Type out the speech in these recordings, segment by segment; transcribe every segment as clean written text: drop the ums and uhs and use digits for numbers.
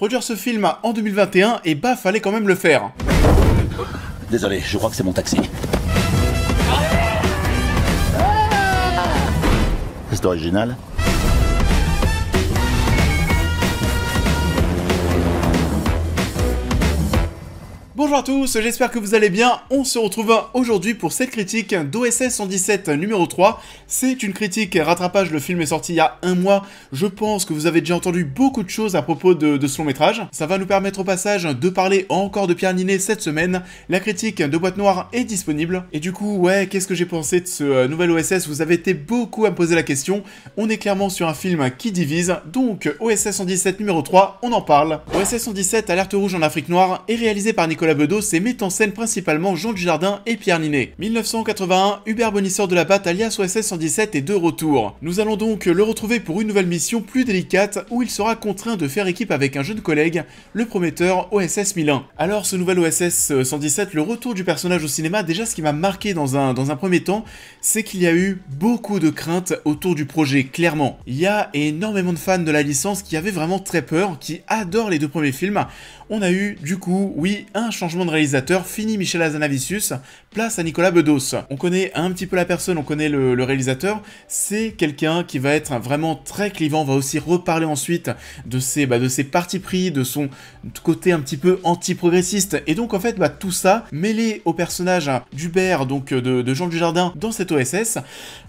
Produire ce film en 2021, et bah fallait quand même le faire. Désolé, je crois que c'est mon taxi. C'est original. Bonjour à tous, j'espère que vous allez bien. On se retrouve aujourd'hui pour cette critique d'OSS 117 numéro 3. C'est une critique rattrapage, le film est sorti il y a un mois. Je pense que vous avez déjà entendu beaucoup de choses à propos de ce long métrage. Ça va nous permettre au passage de parler encore de Pierre Niney cette semaine. La critique de Boîte Noire est disponible. Et du coup, ouais, qu'est-ce que j'ai pensé de ce nouvel OSS? Vous avez été beaucoup à me poser la question. On est clairement sur un film qui divise. Donc, OSS 117 numéro 3, on en parle. OSS 117, Alerte rouge en Afrique noire, est réalisé par Nicolas Bedos et met en scène principalement Jean Dujardin et Pierre Niney. 1981, Hubert Bonisseur de la Batte alias OSS 117 est de retour. Nous allons donc le retrouver pour une nouvelle mission plus délicate où il sera contraint de faire équipe avec un jeune collègue, le prometteur OSS 1001. Alors ce nouvel OSS 117, le retour du personnage au cinéma, déjà ce qui m'a marqué dans un premier temps, c'est qu'il y a eu beaucoup de craintes autour du projet, clairement. Il y a énormément de fans de la licence qui avaient vraiment très peur, qui adorent les deux premiers films. On a eu, du coup, oui, un changement de réalisateur, fini Michel Hazanavicius, place à Nicolas Bedos. On connaît un petit peu la personne, on connaît le réalisateur, c'est quelqu'un qui va être vraiment très clivant, on va aussi reparler ensuite de ses partis pris, de son côté un petit peu anti-progressiste, et donc en fait, tout ça, mêlé au personnage d'Hubert, donc de Jean Dujardin dans cet OSS,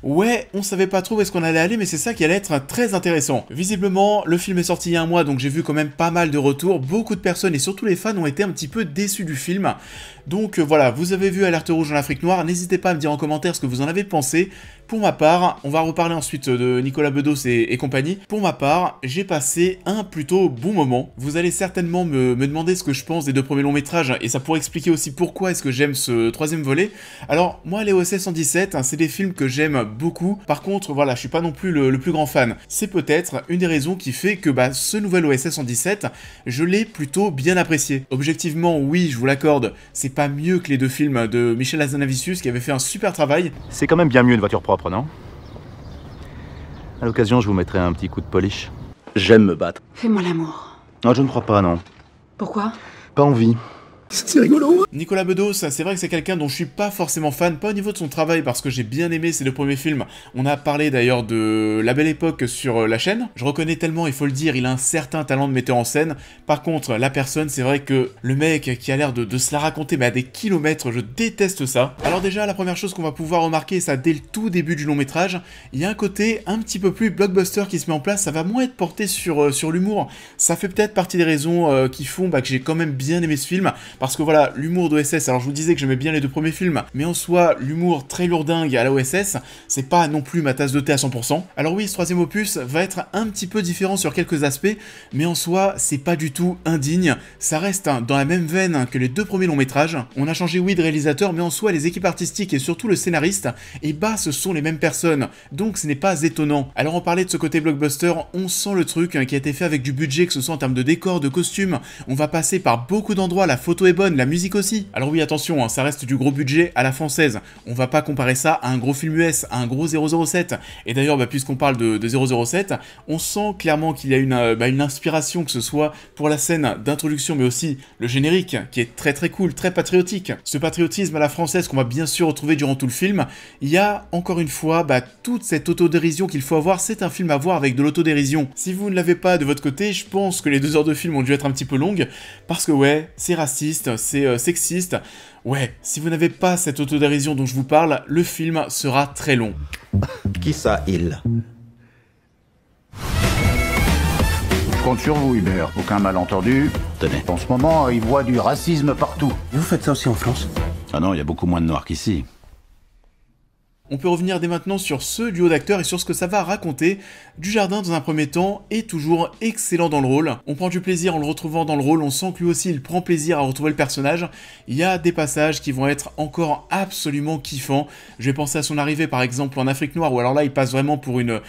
ouais, on savait pas trop où est-ce qu'on allait aller, mais c'est ça qui allait être très intéressant. Visiblement, le film est sorti il y a un mois, donc j'ai vu quand même pas mal de retours, beaucoup de personnes et surtout les fans ont été un petit peu déçus du film. Donc voilà, vous avez vu Alerte rouge en Afrique noire, n'hésitez pas à me dire en commentaire ce que vous en avez pensé. Pour ma part, on va reparler ensuite de Nicolas Bedos et compagnie. Pour ma part, j'ai passé un plutôt bon moment. Vous allez certainement me demander ce que je pense des deux premiers longs métrages, et ça pourrait expliquer aussi pourquoi est-ce que j'aime ce troisième volet. Alors, moi, les OSS 117, c'est des films que j'aime beaucoup. Par contre, voilà, je suis pas non plus le plus grand fan. C'est peut-être une des raisons qui fait que ce nouvel OSS 117, je l'ai plutôt bien apprécié. Objectivement, oui, je vous l'accorde, c'est pas mieux que les deux films de Michel Hazanavicius qui avait fait un super travail. C'est quand même bien mieux une voiture propre, non? À l'occasion, je vous mettrai un petit coup de polish. J'aime me battre. Fais-moi l'amour. Non, je ne crois pas, non. Pourquoi? Pas envie. C'est rigolo. Nicolas Bedos, c'est vrai que c'est quelqu'un dont je suis pas forcément fan, pas au niveau de son travail parce que j'ai bien aimé ses deux premiers films. On a parlé d'ailleurs de La Belle Époque sur la chaîne. Je reconnais tellement, il faut le dire, il a un certain talent de metteur en scène. Par contre, la personne, c'est vrai que le mec qui a l'air de se la raconter mais à des kilomètres, je déteste ça. Alors déjà, la première chose qu'on va pouvoir remarquer, ça dès le tout début du long métrage, il y a un côté un petit peu plus blockbuster qui se met en place, ça va moins être porté sur l'humour. Ça fait peut-être partie des raisons qui font que j'ai quand même bien aimé ce film. Parce que voilà, l'humour d'OSS, alors je vous disais que j'aimais bien les deux premiers films, mais en soi, l'humour très lourdingue à la OSS, c'est pas non plus ma tasse de thé à 100%. Alors oui, ce troisième opus va être un petit peu différent sur quelques aspects, mais en soi, c'est pas du tout indigne. Ça reste dans la même veine que les deux premiers longs métrages. On a changé, oui, de réalisateur, mais en soi, les équipes artistiques et surtout le scénariste, ce sont les mêmes personnes. Donc ce n'est pas étonnant. Alors on parlait de ce côté blockbuster, on sent le truc qui a été fait avec du budget, que ce soit en termes de décor, de costumes. On va passer par beaucoup d'endroits, la photo est bonne, la musique aussi. Alors oui, attention, ça reste du gros budget à la française. On va pas comparer ça à un gros film US, à un gros 007. Et d'ailleurs, puisqu'on parle de 007, on sent clairement qu'il y a une inspiration, que ce soit pour la scène d'introduction, mais aussi le générique, qui est très très cool, très patriotique. Ce patriotisme à la française qu'on va bien sûr retrouver durant tout le film. Il y a, encore une fois, toute cette autodérision qu'il faut avoir. C'est un film à voir avec de l'autodérision. Si vous ne l'avez pas de votre côté, je pense que les 2 heures de film ont dû être un petit peu longues, parce que ouais, c'est raciste, c'est sexiste. Ouais, si vous n'avez pas cette autodérision dont je vous parle, le film sera très long. Qui ça, il? Je compte sur vous, Hubert. Aucun malentendu. Tenez. En ce moment, il voit du racisme partout. Vous faites ça aussi en France? Ah non, il y a beaucoup moins de noirs qu'ici. On peut revenir dès maintenant sur ce duo d'acteurs et sur ce que ça va raconter. Dujardin, dans un premier temps, est toujours excellent dans le rôle. On prend du plaisir en le retrouvant dans le rôle, on sent que lui aussi il prend plaisir à retrouver le personnage. Il y a des passages qui vont être encore absolument kiffants. Je vais penser à son arrivée par exemple en Afrique noire, où alors là il passe vraiment pour une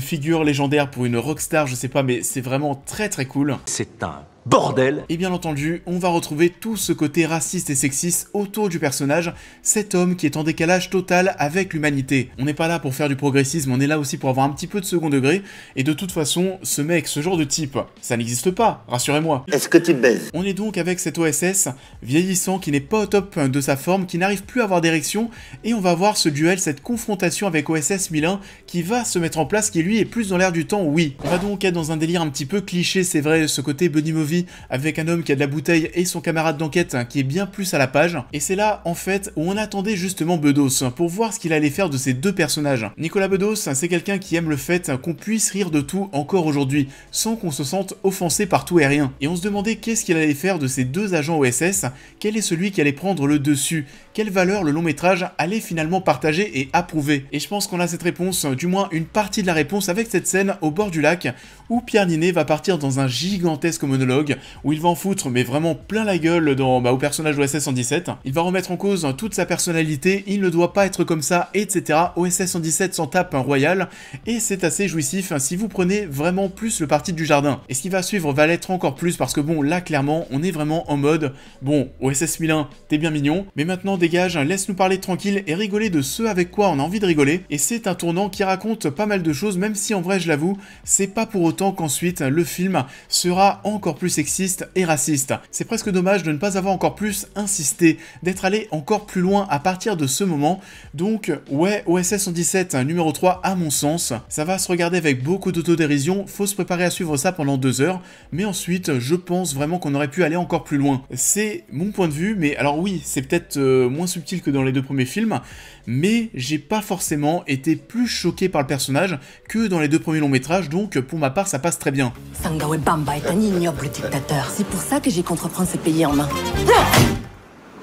figure légendaire, pour une rockstar, je sais pas, mais c'est vraiment très très cool. C'est un bordel. Et bien entendu, on va retrouver tout ce côté raciste et sexiste autour du personnage, cet homme qui est en décalage total avec l'humanité. On n'est pas là pour faire du progressisme, on est là aussi pour avoir un petit peu de second degré, et de toute façon, ce mec, ce genre de type, ça n'existe pas, rassurez-moi. Est-ce que tu baises? On est donc avec cet OSS vieillissant qui n'est pas au top de sa forme, qui n'arrive plus à avoir d'érection, et on va voir ce duel, cette confrontation avec OSS 1001 qui va se mettre en place, qui lui est plus dans l'air du temps, oui. On va donc être dans un délire un petit peu cliché, c'est vrai, ce côté buddy movie, avec un homme qui a de la bouteille et son camarade d'enquête qui est bien plus à la page, et c'est là, en fait, où on attendait justement Bedos, pour voir ce qu'il allait faire de ces deux personnages. Nicolas Bedos, c'est quelqu'un qui aime le fait qu'on puisse rire de tout encore aujourd'hui, sans qu'on se sente offensé par tout et rien. Et on se demandait qu'est-ce qu'il allait faire de ces deux agents OSS, quel est celui qui allait prendre le dessus, quelle valeur le long métrage allait finalement partager et approuver. Et je pense qu'on a cette réponse, du moins une partie de la réponse, avec cette scène au bord du lac, où Pierre Ninet va partir dans un gigantesque monologue, où il va en foutre mais vraiment plein la gueule au personnage OSS 117. Il va remettre en cause toute sa personnalité, il ne doit pas être comme ça, etc. OSS 117 s'en tape un royal, et c'est assez jouissif si vous prenez vraiment plus le parti du jardin. Et ce qui va suivre va l'être encore plus, parce que bon, là clairement, on est vraiment en mode, bon, OSS 1001, t'es bien mignon, mais maintenant dégage, laisse-nous parler tranquille et rigoler de ce avec quoi on a envie de rigoler. Et c'est un tournant qui raconte pas mal de choses, même si en vrai, je l'avoue, c'est pas pour autant qu'ensuite le film sera encore plus sexiste et raciste. C'est presque dommage de ne pas avoir encore plus insisté, d'être allé encore plus loin à partir de ce moment. Donc ouais, OSS 117 numéro 3 à mon sens, ça va se regarder avec beaucoup d'autodérision, faut se préparer à suivre ça pendant 2 heures, mais ensuite je pense vraiment qu'on aurait pu aller encore plus loin. C'est mon point de vue, mais alors oui, c'est peut-être moins subtil que dans les deux premiers films, mais j'ai pas forcément été plus choqué par le personnage que dans les deux premiers longs métrages, donc pour ma part ça passe très bien. Sangawe Bamba est un ignoble dictateur. C'est pour ça que j'ai qu'entreprendre ce pays en main.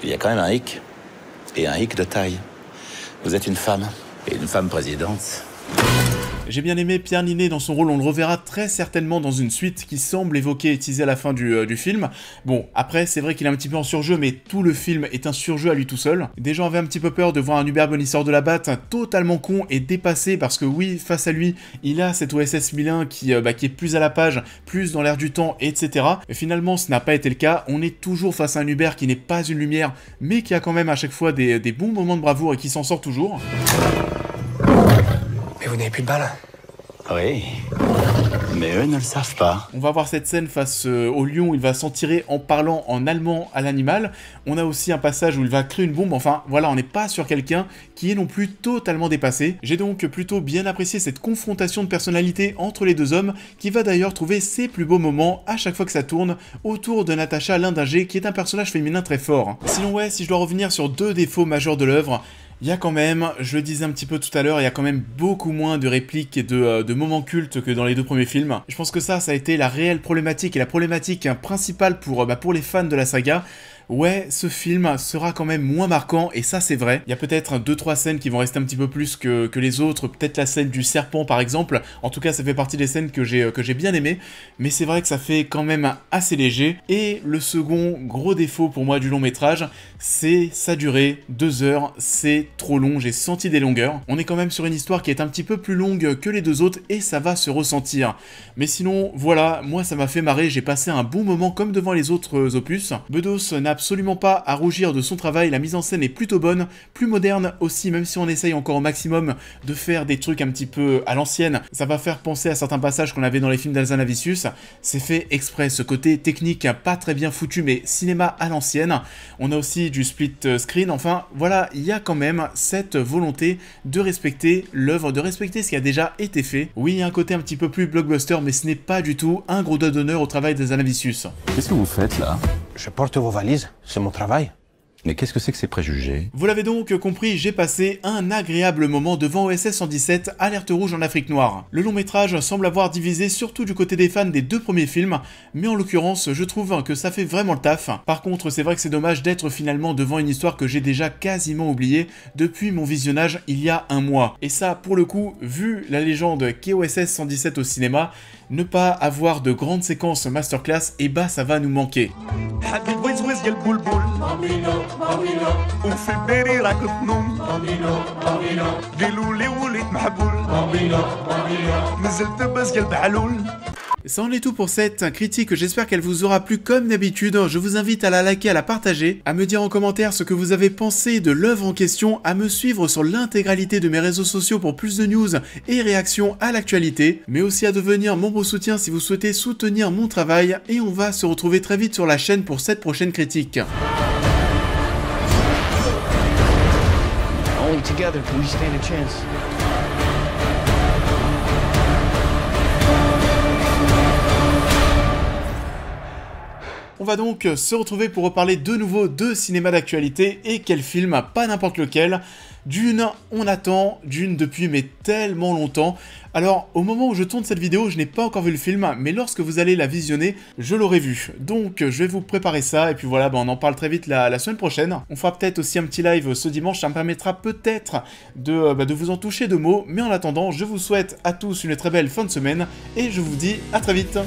Il y a quand même un hic, et un hic de taille. Vous êtes une femme, et une femme présidente. J'ai bien aimé Pierre Ninet dans son rôle, on le reverra très certainement dans une suite qui semble évoquer et teaser à la fin du film. Bon, après, c'est vrai qu'il est un petit peu en surjeu, mais tout le film est un surjeu à lui tout seul. Des gens avaient un petit peu peur de voir un Hubert Bonisseur de la Batte totalement con et dépassé, parce que oui, face à lui, il a cet OSS 1001 qui est plus à la page, plus dans l'air du temps, etc. Et finalement, ce n'a pas été le cas. On est toujours face à un Hubert qui n'est pas une lumière, mais qui a quand même à chaque fois des bons moments de bravoure et qui s'en sort toujours. Mais vous n'avez plus de balles? Oui, mais eux ne le savent pas. On va voir cette scène face au lion, il va s'en tirer en parlant en allemand à l'animal. On a aussi un passage où il va créer une bombe, enfin voilà, on n'est pas sur quelqu'un qui est non plus totalement dépassé. J'ai donc plutôt bien apprécié cette confrontation de personnalité entre les deux hommes, qui va d'ailleurs trouver ses plus beaux moments à chaque fois que ça tourne autour de Natacha Lindinger, qui est un personnage féminin très fort. Sinon ouais, si je dois revenir sur deux défauts majeurs de l'œuvre, il y a quand même, je le disais un petit peu tout à l'heure, il y a quand même beaucoup moins de répliques et de moments cultes que dans les deux premiers films. Je pense que ça a été la réelle problématique et la problématique principale pour les fans de la saga. Ouais, ce film sera quand même moins marquant, et ça c'est vrai. Il y a peut-être 2-3 scènes qui vont rester un petit peu plus que les autres, peut-être la scène du serpent par exemple. En tout cas, ça fait partie des scènes que j'ai bien aimées, mais c'est vrai que ça fait quand même assez léger. Et le second gros défaut pour moi du long métrage, c'est sa durée, 2 heures, c'est trop long, j'ai senti des longueurs. On est quand même sur une histoire qui est un petit peu plus longue que les deux autres, et ça va se ressentir. Mais sinon, voilà, moi ça m'a fait marrer, j'ai passé un bon moment comme devant les autres opus. Bedos n'a absolument pas à rougir de son travail, la mise en scène est plutôt bonne, plus moderne aussi, même si on essaye encore au maximum de faire des trucs un petit peu à l'ancienne. Ça va faire penser à certains passages qu'on avait dans les films d'Alzanavicius, c'est fait exprès, ce côté technique pas très bien foutu mais cinéma à l'ancienne. On a aussi du split screen, enfin voilà, il y a quand même cette volonté de respecter l'œuvre, de respecter ce qui a déjà été fait. Oui, il y a un côté un petit peu plus blockbuster, mais ce n'est pas du tout un gros doigt d'honneur au travail d'Alzanavicius. Qu'est-ce que vous faites là? Je porte vos valises, c'est mon travail. Mais qu'est-ce que c'est que ces préjugés? Vous l'avez donc compris, j'ai passé un agréable moment devant OSS 117, Alerte Rouge en Afrique Noire. Le long métrage semble avoir divisé surtout du côté des fans des deux premiers films, mais en l'occurrence, je trouve que ça fait vraiment le taf. Par contre, c'est vrai que c'est dommage d'être finalement devant une histoire que j'ai déjà quasiment oubliée depuis mon visionnage il y a un mois. Et ça, pour le coup, vu la légende qu'est OSS 117 au cinéma, ne pas avoir de grandes séquences masterclass, et bah ça va nous manquer. Ça en est tout pour cette critique, j'espère qu'elle vous aura plu comme d'habitude. Je vous invite à la liker, à la partager, à me dire en commentaire ce que vous avez pensé de l'œuvre en question, à me suivre sur l'intégralité de mes réseaux sociaux pour plus de news et réactions à l'actualité, mais aussi à devenir membre soutien si vous souhaitez soutenir mon travail, et on va se retrouver très vite sur la chaîne pour cette prochaine critique. Only together can we stand a chance. On va donc se retrouver pour reparler de nouveau de cinéma d'actualité, et quel film, pas n'importe lequel. Dune, on attend Dune depuis mais tellement longtemps. Alors, au moment où je tourne cette vidéo, je n'ai pas encore vu le film, mais lorsque vous allez la visionner, je l'aurai vu. Donc, je vais vous préparer ça, et puis voilà, on en parle très vite la semaine prochaine. On fera peut-être aussi un petit live ce dimanche, ça me permettra peut-être de vous en toucher 2 mots, mais en attendant, je vous souhaite à tous une très belle fin de semaine, et je vous dis à très vite.